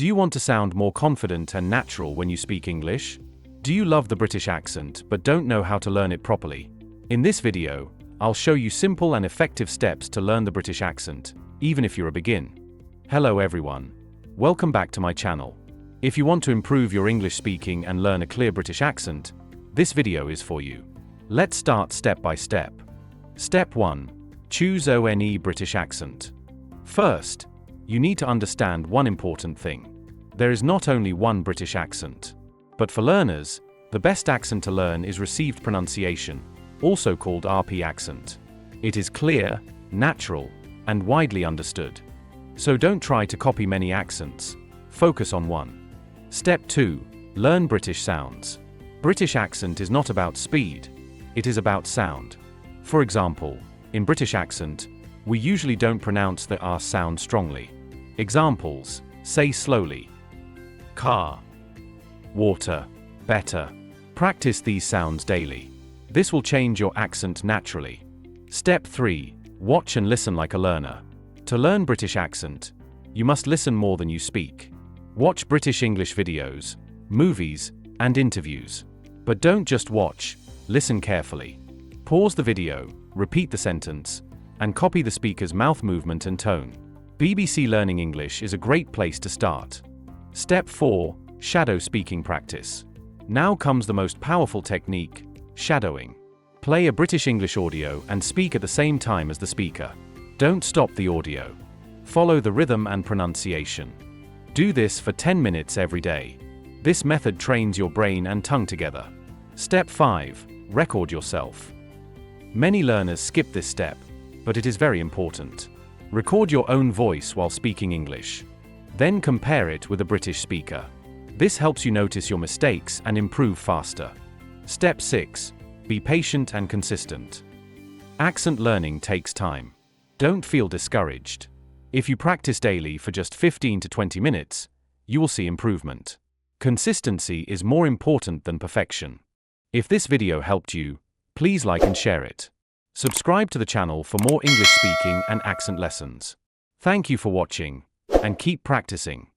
Do you want to sound more confident and natural when you speak English? Do you love the British accent but don't know how to learn it properly? In this video, I'll show you simple and effective steps to learn the British accent, even if you're a beginner. Hello everyone. Welcome back to my channel. If you want to improve your English speaking and learn a clear British accent, this video is for you. Let's start step by step. Step 1. Choose ONE British accent. First, you need to understand one important thing. There is not only one British accent. But for learners, the best accent to learn is received pronunciation, also called RP accent. It is clear, natural, and widely understood. So don't try to copy many accents. Focus on one. Step 2. Learn British sounds. British accent is not about speed. It is about sound. For example, in British accent, we usually don't pronounce the R sound strongly. Examples: say slowly. Car. Water. Better. Practice these sounds daily. This will change your accent naturally. Step 3. Watch and listen like a learner. To learn British accent, you must listen more than you speak. Watch British English videos, movies, and interviews. But don't just watch, listen carefully. Pause the video, repeat the sentence, and copy the speaker's mouth movement and tone. BBC Learning English is a great place to start. Step 4. Shadow speaking practice. Now comes the most powerful technique, shadowing. Play a British English audio and speak at the same time as the speaker. Don't stop the audio. Follow the rhythm and pronunciation. Do this for 10 minutes every day. This method trains your brain and tongue together. Step 5. Record yourself. Many learners skip this step, but it is very important. Record your own voice while speaking English. Then compare it with a British speaker. This helps you notice your mistakes and improve faster. Step 6. Be patient and consistent. Accent learning takes time. Don't feel discouraged. If you practice daily for just 15 to 20 minutes, you will see improvement. Consistency is more important than perfection. If this video helped you, please like and share it. Subscribe to the channel for more English speaking and accent lessons. Thank you for watching, and keep practicing.